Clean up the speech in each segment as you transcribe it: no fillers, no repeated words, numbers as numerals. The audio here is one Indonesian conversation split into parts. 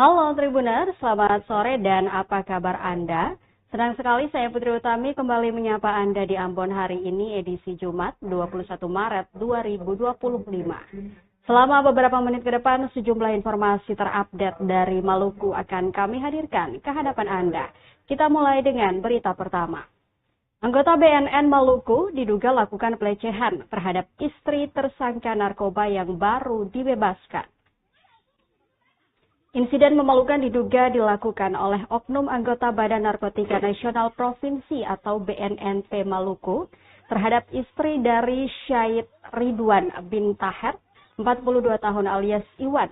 Halo Tribuner, selamat sore dan apa kabar Anda? Senang sekali saya Putri Utami kembali menyapa Anda di Ambon hari ini edisi Jumat 21 Maret 2025. Selama beberapa menit ke depan sejumlah informasi terupdate dari Maluku akan kami hadirkan ke hadapan Anda. Kita mulai dengan berita pertama. Anggota BNN Maluku diduga lakukan pelecehan terhadap istri tersangka narkoba yang baru dibebaskan. Insiden memalukan diduga dilakukan oleh oknum anggota Badan Narkotika Nasional Provinsi atau BNNP Maluku terhadap istri dari Syahid Ridwan bin Taher, 42 tahun alias Iwan,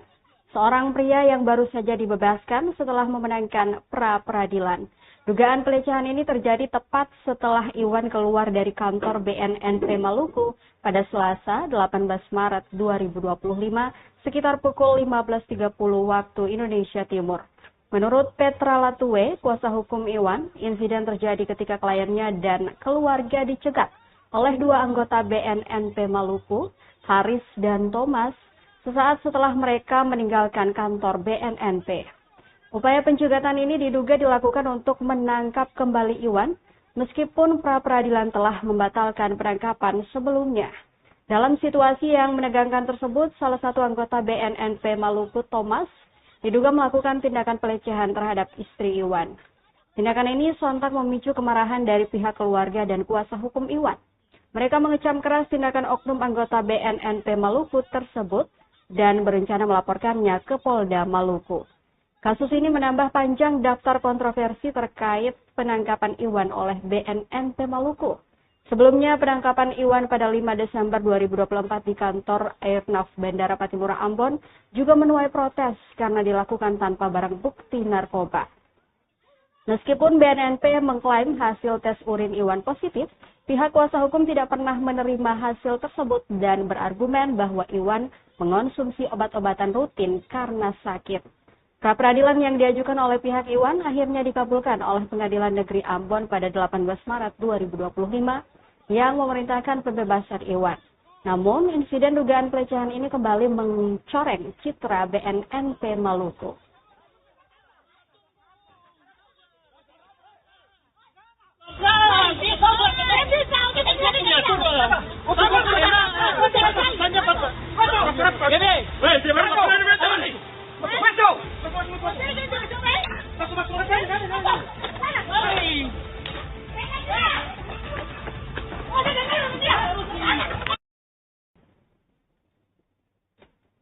seorang pria yang baru saja dibebaskan setelah memenangkan pra-peradilan. Dugaan pelecehan ini terjadi tepat setelah Iwan keluar dari kantor BNNP Maluku pada Selasa 18 Maret 2025 sekitar pukul 15.30 waktu Indonesia Timur. Menurut Petra Latue, kuasa hukum Iwan, insiden terjadi ketika kliennya dan keluarga dicegat oleh dua anggota BNNP Maluku, Haris dan Thomas, sesaat setelah mereka meninggalkan kantor BNNP. Upaya pencegatan ini diduga dilakukan untuk menangkap kembali Iwan, meskipun pra-peradilan telah membatalkan penangkapan sebelumnya. Dalam situasi yang menegangkan tersebut, salah satu anggota BNNP Maluku, Thomas, diduga melakukan tindakan pelecehan terhadap istri Iwan. Tindakan ini sontak memicu kemarahan dari pihak keluarga dan kuasa hukum Iwan. Mereka mengecam keras tindakan oknum anggota BNNP Maluku tersebut dan berencana melaporkannya ke Polda Maluku. Kasus ini menambah panjang daftar kontroversi terkait penangkapan Iwan oleh BNNP Maluku. Sebelumnya, penangkapan Iwan pada 5 Desember 2024 di kantor Airnav Bandara Patimura Ambon juga menuai protes karena dilakukan tanpa barang bukti narkoba. Meskipun BNNP mengklaim hasil tes urin Iwan positif, pihak kuasa hukum tidak pernah menerima hasil tersebut dan berargumen bahwa Iwan mengonsumsi obat-obatan rutin karena sakit. Pra-peradilan yang diajukan oleh pihak Iwan akhirnya dikabulkan oleh Pengadilan Negeri Ambon pada 18 Maret 2025 yang memerintahkan pembebasan Iwan. Namun, insiden dugaan pelecehan ini kembali mencoreng citra BNNP Maluku.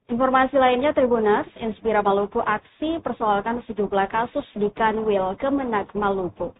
Informasi lainnya, Tribuners, Inspira Maluku aksi persoalkan sejumlah kasus di Kanwil Kemenak Maluku.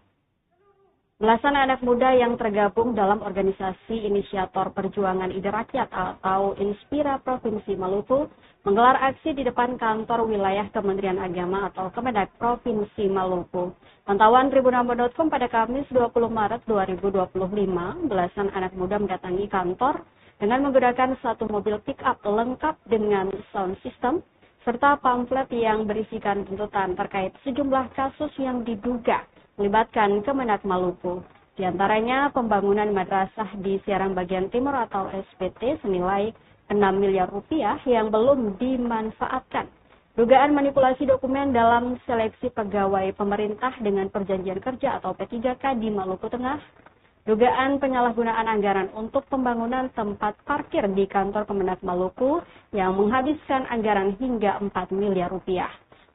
Belasan anak muda yang tergabung dalam organisasi Inisiator Perjuangan Ide Rakyat atau Inspira Provinsi Maluku menggelar aksi di depan kantor wilayah Kementerian Agama atau Kemenak Provinsi Maluku. Pantauan tribunambon.com pada Kamis 20 Maret 2025, belasan anak muda mendatangi kantor dengan menggunakan satu mobil pick-up lengkap dengan sound system serta pamflet yang berisikan tuntutan terkait sejumlah kasus yang diduga melibatkan Kemenak Maluku. Di antaranya pembangunan madrasah di Siarang bagian timur atau SPT senilai 6 miliar rupiah yang belum dimanfaatkan. Dugaan manipulasi dokumen dalam seleksi pegawai pemerintah dengan perjanjian kerja atau P3K di Maluku Tengah. Dugaan penyalahgunaan anggaran untuk pembangunan tempat parkir di kantor Kemenak Maluku yang menghabiskan anggaran hingga 4 miliar rupiah.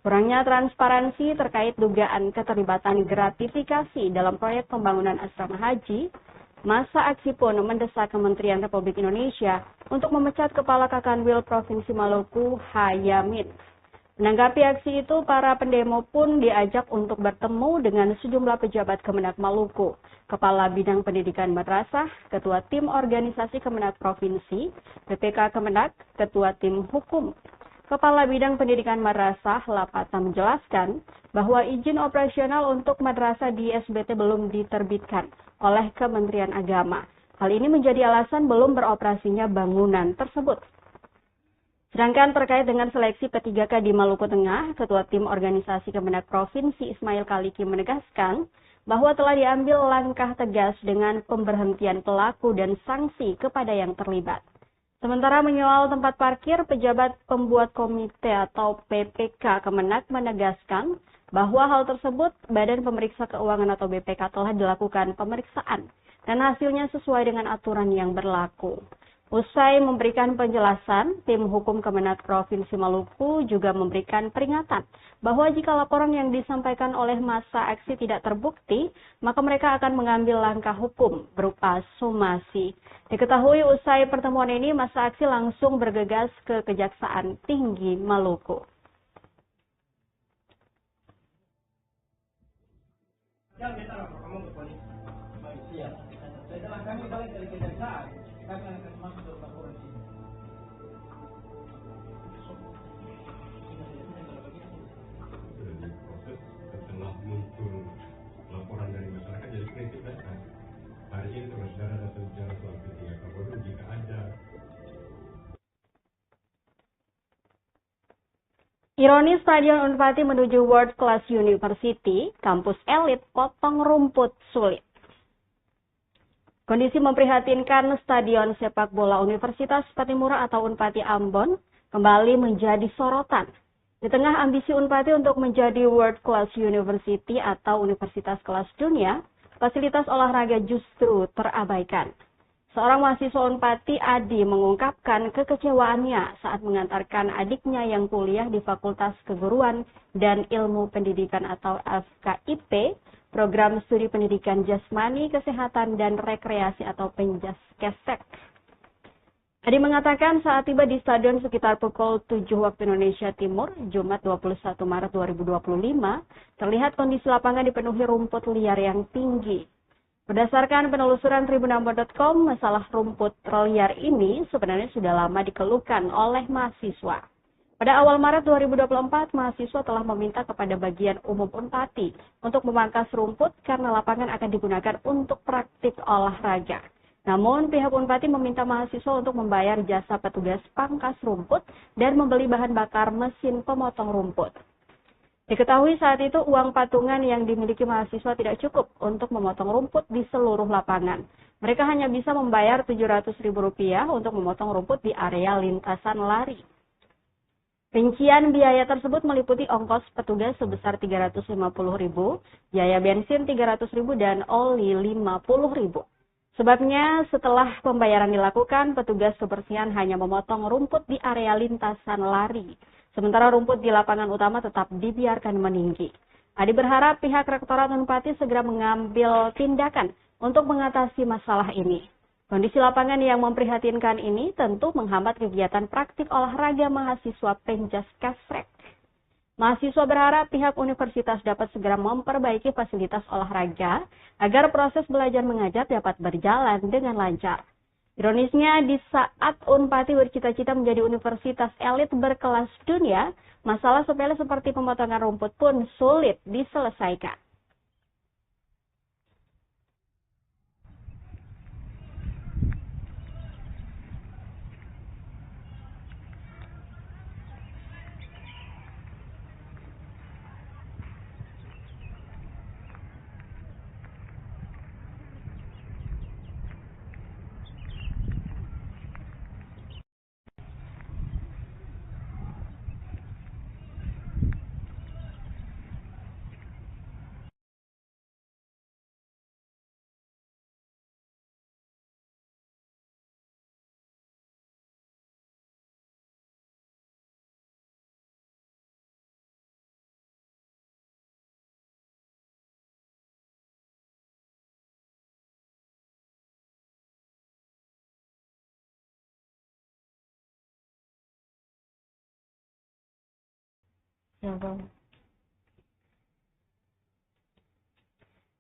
Kurangnya transparansi terkait dugaan keterlibatan gratifikasi dalam proyek pembangunan asrama haji. Masa aksi pun mendesak Kementerian Republik Indonesia untuk memecat Kepala Kakanwil Provinsi Maluku, Hayamin. Menanggapi aksi itu, para pendemo pun diajak untuk bertemu dengan sejumlah pejabat Kemenak Maluku, Kepala Bidang Pendidikan Madrasah, Ketua Tim Organisasi Kemenak Provinsi, PPK Kemenak, Ketua Tim Hukum. Kepala Bidang Pendidikan Madrasah Lapata menjelaskan bahwa izin operasional untuk madrasah di SBT belum diterbitkan oleh Kementerian Agama. Hal ini menjadi alasan belum beroperasinya bangunan tersebut. Sedangkan terkait dengan seleksi P3K di Maluku Tengah, Ketua Tim Organisasi Kemenak Provinsi Ismail Kaliki menegaskan bahwa telah diambil langkah tegas dengan pemberhentian pelaku dan sanksi kepada yang terlibat. Sementara menyoal tempat parkir, pejabat pembuat komite atau PPK Kemenak menegaskan bahwa hal tersebut Badan Pemeriksa Keuangan atau BPK telah dilakukan pemeriksaan dan hasilnya sesuai dengan aturan yang berlaku. Usai memberikan penjelasan, tim hukum Kemenak Provinsi Maluku juga memberikan peringatan bahwa jika laporan yang disampaikan oleh massa aksi tidak terbukti, maka mereka akan mengambil langkah hukum berupa somasi. Diketahui usai pertemuan ini, massa aksi langsung bergegas ke Kejaksaan Tinggi Maluku. Setelah muncul laporan dari masyarakat, jadi kritik mereka. Hari ini terus saudara datang bicara soal P3 Kapolri jika ada. Ironis Stadion Unpati menuju World Class University, kampus elit potong rumput sulit. Kondisi memprihatinkan Stadion Sepak Bola Universitas Patimura atau Unpati Ambon kembali menjadi sorotan. Di tengah ambisi Unpati untuk menjadi World Class University atau universitas kelas dunia, fasilitas olahraga justru terabaikan. Seorang mahasiswa Unpati, Adi, mengungkapkan kekecewaannya saat mengantarkan adiknya yang kuliah di Fakultas Keguruan dan Ilmu Pendidikan atau FKIP, Program Studi Pendidikan Jasmani, Kesehatan, dan Rekreasi atau Penjaskesek. Adi mengatakan saat tiba di stadion sekitar pukul 7 waktu Indonesia Timur, Jumat 21 Maret 2025, terlihat kondisi lapangan dipenuhi rumput liar yang tinggi. Berdasarkan penelusuran tribunambon.com, masalah rumput liar ini sebenarnya sudah lama dikeluhkan oleh mahasiswa. Pada awal Maret 2024, mahasiswa telah meminta kepada bagian umum Unpati untuk memangkas rumput karena lapangan akan digunakan untuk praktik olahraga. Namun, pihak Unpati meminta mahasiswa untuk membayar jasa petugas pangkas rumput dan membeli bahan bakar mesin pemotong rumput. Diketahui saat itu uang patungan yang dimiliki mahasiswa tidak cukup untuk memotong rumput di seluruh lapangan. Mereka hanya bisa membayar Rp700.000 untuk memotong rumput di area lintasan lari. Rincian biaya tersebut meliputi ongkos petugas sebesar Rp350.000, biaya bensin Rp300.000, dan oli Rp50.000. Sebabnya setelah pembayaran dilakukan, petugas kebersihan hanya memotong rumput di area lintasan lari. Sementara rumput di lapangan utama tetap dibiarkan meninggi. Adi berharap pihak Rektorat Unpati segera mengambil tindakan untuk mengatasi masalah ini. Kondisi lapangan yang memprihatinkan ini tentu menghambat kegiatan praktik olahraga mahasiswa Penjaskesek. Mahasiswa berharap pihak universitas dapat segera memperbaiki fasilitas olahraga agar proses belajar mengajar dapat berjalan dengan lancar. Ironisnya, di saat Unpati bercita-cita menjadi universitas elit berkelas dunia, masalah sepele seperti pemotongan rumput pun sulit diselesaikan.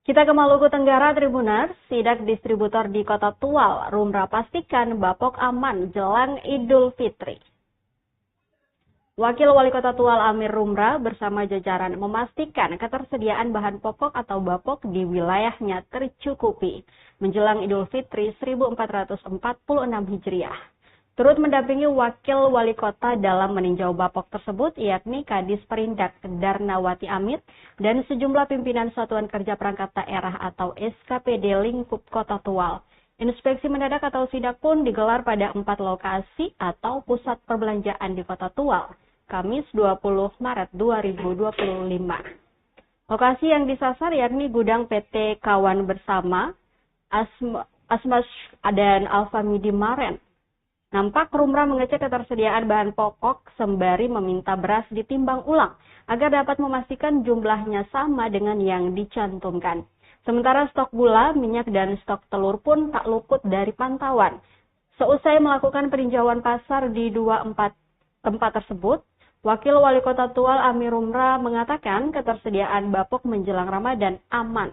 Kita ke Maluku Tenggara, Tribuners. Sidak distributor di Kota Tual, Rumrah pastikan Bapok aman jelang Idul Fitri. Wakil Wali Kota Tual Amir Rumrah bersama jajaran memastikan ketersediaan bahan pokok atau bapok di wilayahnya tercukupi menjelang Idul Fitri 1446 Hijriah. Turut mendampingi Wakil Wali Kota dalam meninjau bapok tersebut, yakni Kadis Perindak Darnawati Amit dan sejumlah pimpinan Satuan Kerja Perangkat Daerah atau SKPD lingkup Kota Tual. Inspeksi mendadak atau sidak pun digelar pada 4 lokasi atau pusat perbelanjaan di Kota Tual, Kamis 20 Maret 2025. Lokasi yang disasar yakni gudang PT Kawan Bersama, Asmas dan Alfamidi Maren. Nampak Rumra mengecek ketersediaan bahan pokok sembari meminta beras ditimbang ulang agar dapat memastikan jumlahnya sama dengan yang dicantumkan. Sementara stok gula, minyak, dan stok telur pun tak luput dari pantauan. Seusai melakukan peninjauan pasar di 24 tempat tersebut, Wakil Wali Kota Tual Amir Rumra mengatakan ketersediaan bapok menjelang Ramadan aman.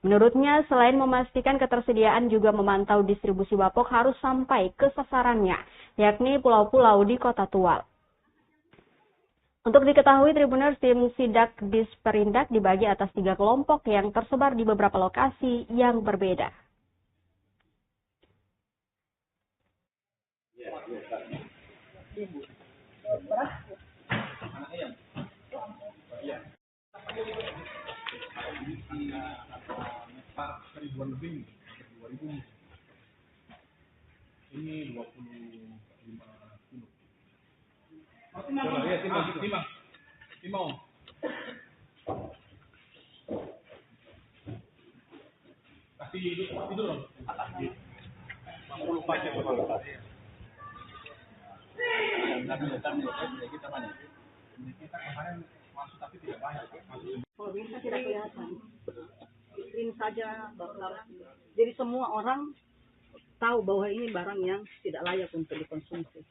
Menurutnya, selain memastikan ketersediaan juga memantau distribusi bapok harus sampai ke sasarannya, yakni pulau-pulau di Kota Tual. Untuk diketahui, Tribuners, tim sidak Disperindak dibagi atas 3 kelompok yang tersebar di beberapa lokasi yang berbeda. Ribuan lebih, 2.000. Ini 25 kilo. Timau. Kasih itu dong. 50 paket. Kita kemarin masuk tapi tidak banyak. Kalau bisa tidak kelihatan. Screen saja barang. Jadi semua orang tahu bahwa ini barang yang tidak layak untuk dikonsumsi.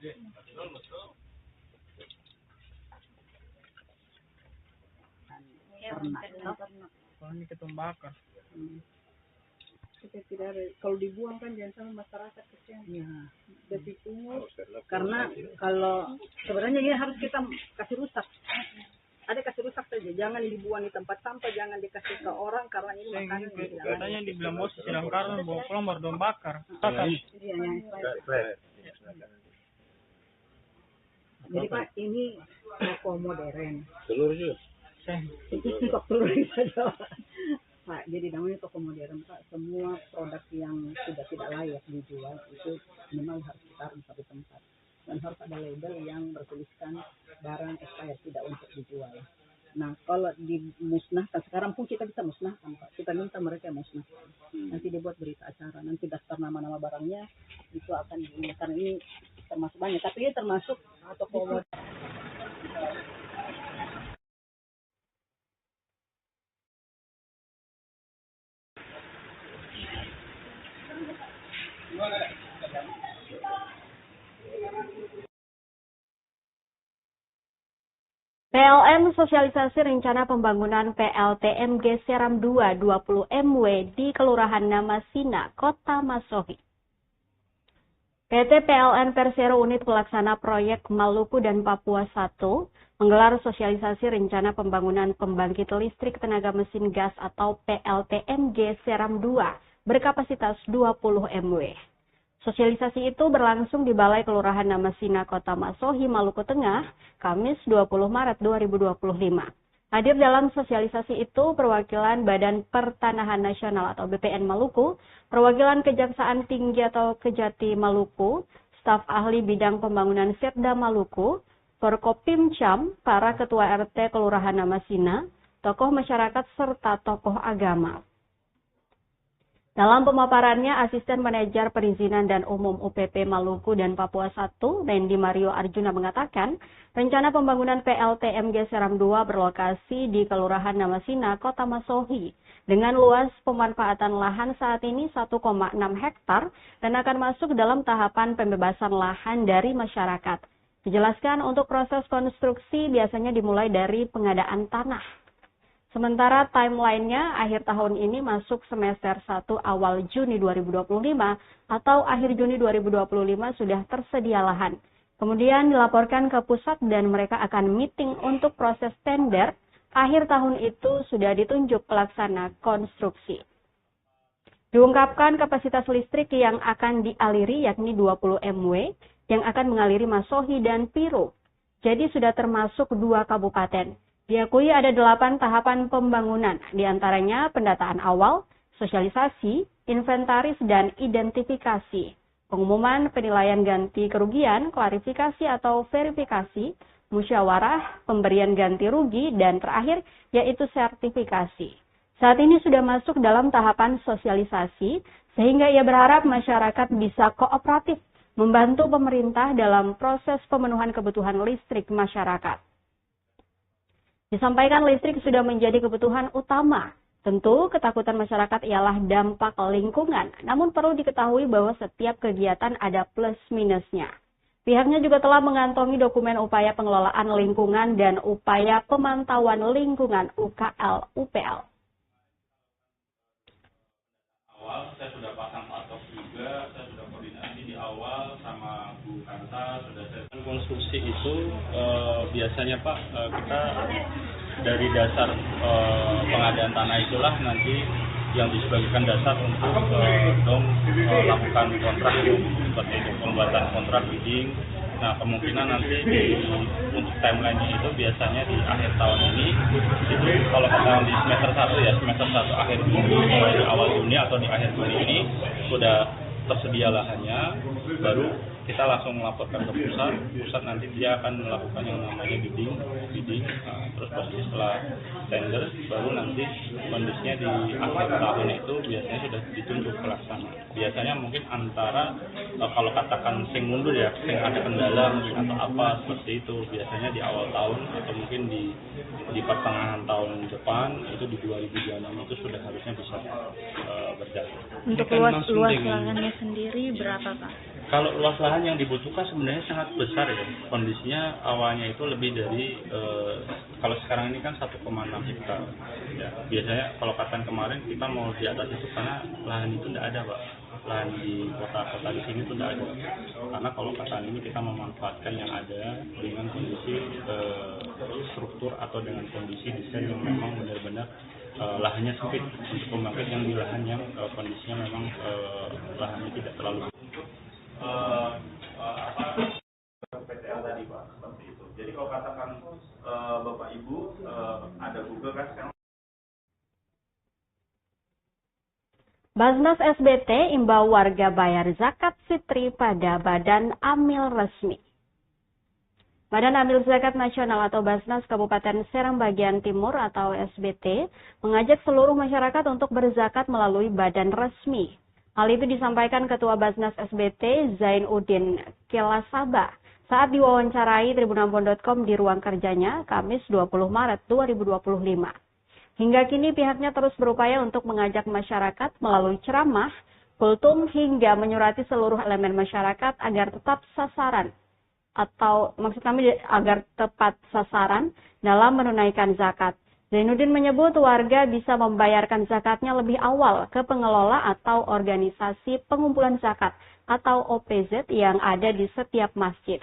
Ini ketum bakar. Kalau dibuang kan jangan sampai masyarakat kesian. Ya. Jadi karena kalau sebenarnya ini harus kita kasih rusak. Ada kasih rusak saja, jangan dibuang di tempat sampah, jangan dikasih ke orang karena ini makanan yang tidak layak. Katanya di Belamos sedang karena bawa pulang baru dom bakar. Jadi Pak, ini toko modern. Telur juga. Stok telur saja. Pak, jadi namanya toko modern Pak. Semua produk yang sudah tidak layak dijual itu memang harus ditaruh di satu tempat. Dan harus ada label yang bertuliskan barang expired, tidak untuk dijual. Nah, kalau dimusnahkan, sekarang pun kita bisa musnahkan, Pak. Kita minta mereka musnahkan. Nanti dibuat berita acara, nanti daftar nama-nama barangnya, itu akan karena ini termasuk banyak. Tapi ini termasuk toko modern. PLN sosialisasi rencana pembangunan PLTMG Seram 2 20 MW di Kelurahan Namasina, Kota Masohi. PT PLN Persero Unit Pelaksana Proyek Maluku dan Papua 1 menggelar sosialisasi rencana pembangunan pembangkit listrik tenaga mesin gas atau PLTMG Seram 2 berkapasitas 20 MW. Sosialisasi itu berlangsung di Balai Kelurahan Namasina, Kota Masohi, Maluku Tengah, Kamis 20 Maret 2025. Hadir dalam sosialisasi itu perwakilan Badan Pertanahan Nasional atau BPN Maluku, perwakilan Kejaksaan Tinggi atau Kejati Maluku, staf ahli bidang pembangunan Setda Maluku, Forkopimcam, para ketua RT Kelurahan Namasina, tokoh masyarakat serta tokoh agama. Dalam pemaparannya, Asisten Manajer Perizinan dan Umum UPP Maluku dan Papua 1, Randy Mario Arjuna mengatakan, rencana pembangunan PLTMG Seram 2 berlokasi di Kelurahan Namasina, Kota Masohi, dengan luas pemanfaatan lahan saat ini 1,6 hektar dan akan masuk dalam tahapan pembebasan lahan dari masyarakat. Dijelaskan untuk proses konstruksi biasanya dimulai dari pengadaan tanah. Sementara timeline-nya akhir tahun ini masuk semester 1 awal Juni 2025 atau akhir Juni 2025 sudah tersedia lahan. Kemudian dilaporkan ke pusat dan mereka akan meeting untuk proses tender. Akhir tahun itu sudah ditunjuk pelaksana konstruksi. Diungkapkan kapasitas listrik yang akan dialiri yakni 20 MW yang akan mengaliri Masohi dan Piro. Jadi sudah termasuk 2 kabupaten. Diakui ada 8 tahapan pembangunan, diantaranya pendataan awal, sosialisasi, inventaris dan identifikasi, pengumuman penilaian ganti kerugian, klarifikasi atau verifikasi, musyawarah, pemberian ganti rugi, dan terakhir yaitu sertifikasi. Saat ini sudah masuk dalam tahapan sosialisasi, sehingga ia berharap masyarakat bisa kooperatif membantu pemerintah dalam proses pemenuhan kebutuhan listrik masyarakat. Disampaikan listrik sudah menjadi kebutuhan utama. Tentu ketakutan masyarakat ialah dampak lingkungan, namun perlu diketahui bahwa setiap kegiatan ada plus minusnya. Pihaknya juga telah mengantongi dokumen upaya pengelolaan lingkungan dan upaya pemantauan lingkungan UKL-UPL. Awal saya sudah pasang patok juga, saya sudah koordinasi di awal sama Bu Kanta, sudah saya konstruksi itu biasanya Pak kita dari dasar pengadaan tanah itulah nanti yang disebagikan dasar untuk lakukan kontrak seperti itu, pembuatan kontrak bidding. Nah kemungkinan nanti untuk timeline-nya itu biasanya di akhir tahun ini, itu kalau katakan di semester 1 ya, semester 1 akhir Juni, mulai di awal Juni atau di akhir Juni ini sudah tersedia lahannya, baru kita langsung melaporkan ke pusat nanti dia akan melakukan yang namanya bidding, terus posisi setelah tender, baru nanti kondisinya di akhir tahun itu biasanya sudah ditunjuk pelaksana. Biasanya mungkin antara kalau katakan sing mundur ya, sing ada kendala mungkin atau apa seperti itu, biasanya di awal tahun atau mungkin di pertengahan tahun depan itu di 2026 itu sudah harusnya bisa berjalan. Untuk luas lahannya sendiri berapa Pak? Kalau luas lahan yang dibutuhkan sebenarnya sangat besar ya. Kondisinya awalnya itu lebih dari kalau sekarang ini kan 1,6 hektar. Ya, biasanya kalau katakan kemarin kita mau di atas itu karena lahan itu tidak ada Pak. Lahan di kota-kota di sini itu tidak ada. Karena kalau katakan ini kita memanfaatkan yang ada dengan kondisi struktur atau dengan kondisi desain yang memang benar-benar lahannya sempit untuk pembangkit yang di lahan yang kondisinya memang lahannya tidak terlalu PTL tadi Pak, seperti itu. Jadi kalau katakan Bapak Ibu ada Google kan sekarang. Basnas SBT imbau warga bayar zakat fitri pada Badan Amil resmi. Badan Amil Zakat Nasional atau Basnas Kabupaten Serang Bagian Timur atau SBT mengajak seluruh masyarakat untuk berzakat melalui badan resmi. Hal itu disampaikan Ketua Basnas SBT Zainuddin Kelasaba saat diwawancarai tribunambon.com di ruang kerjanya Kamis 20 Maret 2025. Hingga kini pihaknya terus berupaya untuk mengajak masyarakat melalui ceramah, kultum hingga menyurati seluruh elemen masyarakat agar tetap sasaran atau maksud kami agar tepat sasaran dalam menunaikan zakat. Zainuddin menyebut warga bisa membayarkan zakatnya lebih awal ke pengelola atau organisasi pengumpulan zakat atau OPZ yang ada di setiap masjid.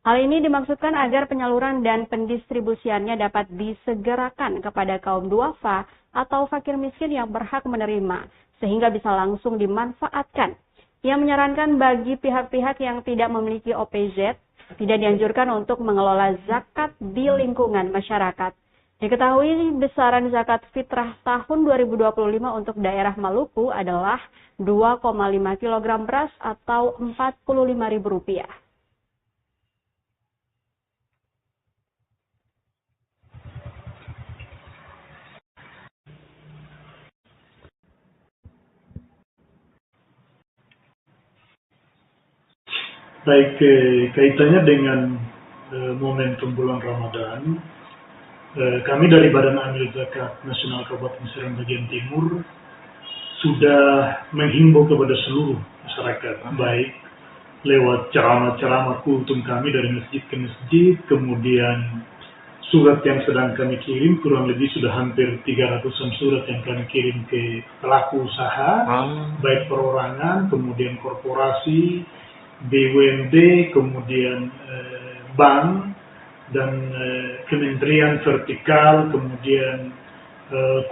Hal ini dimaksudkan agar penyaluran dan pendistribusiannya dapat disegerakan kepada kaum duafa atau fakir miskin yang berhak menerima, sehingga bisa langsung dimanfaatkan. Ia menyarankan bagi pihak-pihak yang tidak memiliki OPZ, tidak dianjurkan untuk mengelola zakat di lingkungan masyarakat. Diketahui besaran zakat fitrah tahun 2025 untuk daerah Maluku adalah 2,5 kg beras atau Rp45.000. Baik, kaitannya dengan momentum bulan Ramadan, kami dari Badan Amil Zakat Nasional Kabupaten Serang Bagian Timur sudah menghimbau kepada seluruh masyarakat, baik lewat ceramah-ceramah kultum kami dari masjid ke masjid, kemudian surat yang sedang kami kirim, kurang lebih sudah hampir 300-an surat yang kami kirim ke pelaku usaha, baik perorangan, kemudian korporasi, BUMD, kemudian bank, dan kementerian vertikal, kemudian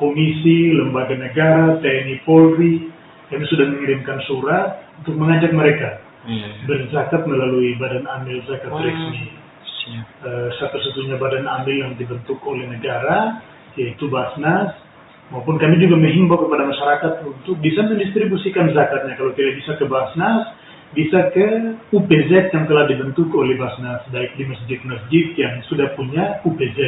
komisi, lembaga negara, TNI, Polri. Kami sudah mengirimkan surat untuk mengajak mereka berzakat melalui Badan Amil Zakat resmi. Satu-satunya badan amil yang dibentuk oleh negara, yaitu Basnas, maupun kami juga menghimbau kepada masyarakat untuk bisa mendistribusikan zakatnya. Kalau tidak bisa ke Basnas, bisa ke UPZ yang telah dibentuk oleh Basnas, baik di masjid-masjid yang sudah punya UPZ.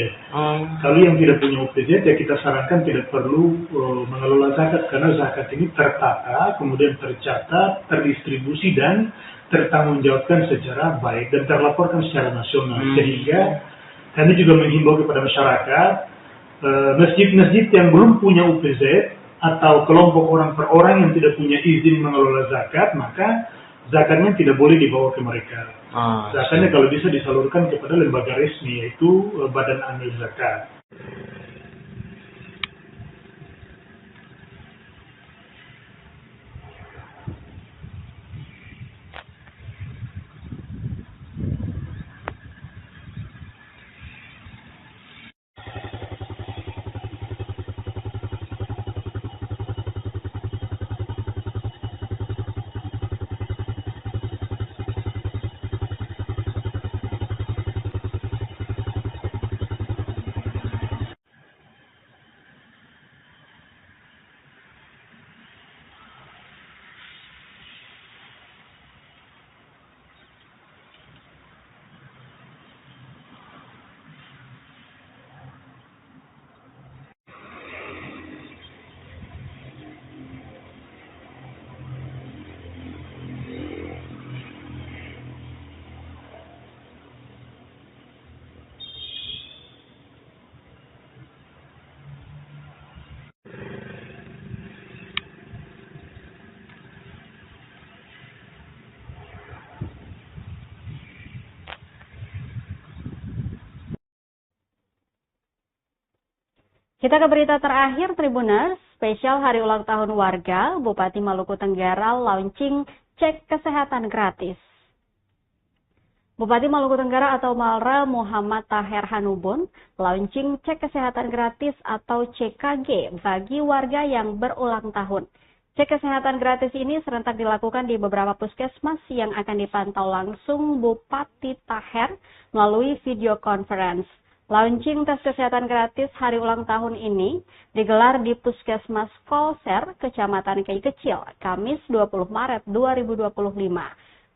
Kalau yang tidak punya UPZ, ya kita sarankan tidak perlu mengelola zakat, karena zakat ini tertata, kemudian tercatat, terdistribusi, dan tertanggungjawabkan secara baik dan terlaporkan secara nasional. Sehingga kami juga menghimbau kepada masyarakat, masjid-masjid yang belum punya UPZ atau kelompok orang per orang yang tidak punya izin mengelola zakat, maka zakatnya tidak boleh dibawa ke mereka. Zakatnya kalau bisa disalurkan kepada lembaga resmi, yaitu Badan Amil Zakat. Kita ke berita terakhir, Tribuners. Spesial Hari Ulang Tahun Warga, Bupati Maluku Tenggara launching cek kesehatan gratis. Bupati Maluku Tenggara atau Malra Muhammad Taher Hanubun launching cek kesehatan gratis atau CKG bagi warga yang berulang tahun. Cek kesehatan gratis ini serentak dilakukan di beberapa puskesmas yang akan dipantau langsung Bupati Taher melalui video conference. Launching tes kesehatan gratis hari ulang tahun ini digelar di Puskesmas Kolser, Kecamatan Kei Kecil, Kamis 20 Maret 2025.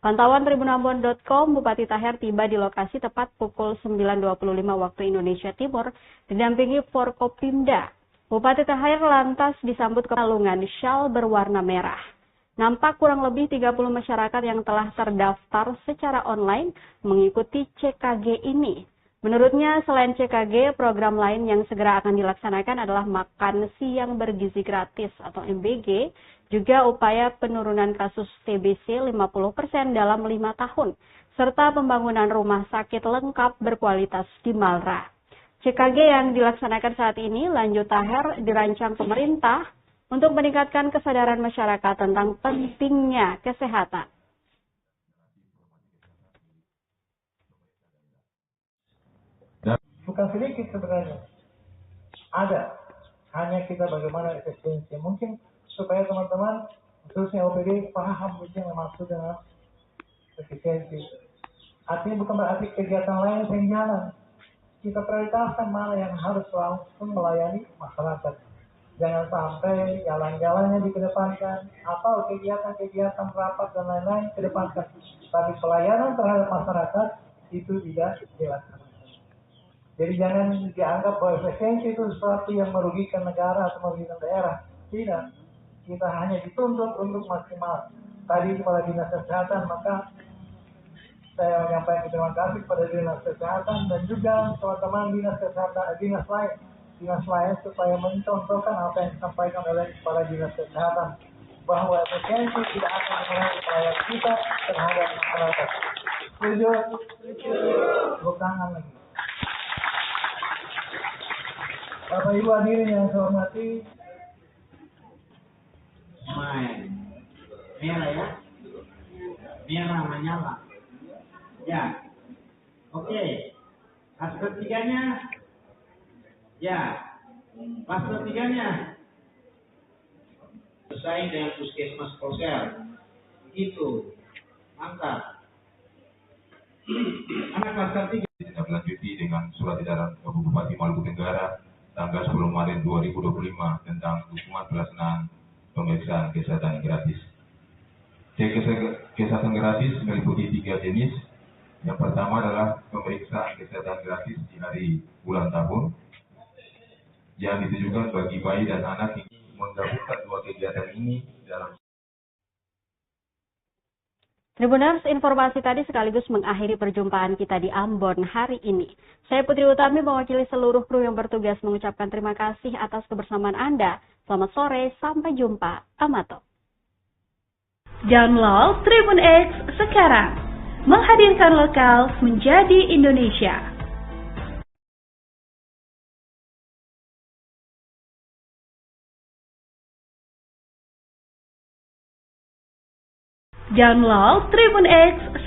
Pantauan tribunambon.com, Bupati Taher tiba di lokasi tepat pukul 9.25 waktu Indonesia Timur, didampingi Forkopimda. Bupati Taher lantas disambut kalungan syal berwarna merah. Nampak kurang lebih 30 masyarakat yang telah terdaftar secara online mengikuti CKG ini. Menurutnya, selain CKG, program lain yang segera akan dilaksanakan adalah makan siang bergizi gratis atau MBG, juga upaya penurunan kasus TBC 50% dalam 5 tahun, serta pembangunan rumah sakit lengkap berkualitas di Malra. CKG yang dilaksanakan saat ini, lanjut Taher, dirancang pemerintah untuk meningkatkan kesadaran masyarakat tentang pentingnya kesehatan. Bukan sedikit sebenarnya. Ada. Hanya kita bagaimana efisiensi. Mungkin supaya teman-teman, khususnya OPD, paham yang maksud dengan efisiensi. Artinya bukan berarti kegiatan lain yang jalan. Kita prioritaskan mana yang harus langsung melayani masyarakat. Jangan sampai jalan-jalannya dikedepankan, atau kegiatan-kegiatan rapat dan lain-lain kedepankan. Tapi pelayanan terhadap masyarakat itu tidak dilaksanakan. Jadi jangan dianggap bahwa efisiensi itu sesuatu yang merugikan negara atau merugikan daerah. Tidak. Kita hanya dituntut untuk maksimal. Tadi kepada Dinas Kesehatan, maka saya menyampaikan terima kasih kepada Dinas Kesehatan dan juga teman-teman Dinas Kesehatan, Dinas lain supaya mencontohkan apa yang disampaikan oleh kepala Dinas Kesehatan. Bahwa efisiensi tidak akan mengurangi pelayanan kita terhadap masyarakat. Setuju? Tepuk tangan lagi. Bapak Ibu hadirin yang saya hormati, merah ya, merah menyala, ya, oke. Paslon tiganya, ya, paslon tiganya selesai dengan puskesmas Kolser, itu, mantap. Anak paslon tiga ditindaklanjuti dengan surat edaran Bupati Maluku Tenggara tanggal 10 Maret 2025 tentang dukungan pelaksanaan pemeriksaan kesehatan gratis. Cek kesehatan gratis meliputi 3 jenis. Yang pertama adalah pemeriksaan kesehatan gratis di hari bulan tahun yang ditujukan bagi bayi dan anak yang menggabungkan 2 kegiatan ini dalam. Tribuners, informasi tadi sekaligus mengakhiri perjumpaan kita di Ambon hari ini. Saya Putri Utami mewakili seluruh kru yang bertugas mengucapkan terima kasih atas kebersamaan Anda. Selamat sore, sampai jumpa. Amato. Download Tribun X sekarang. Menghadirkan lokal menjadi Indonesia. Download Tribun X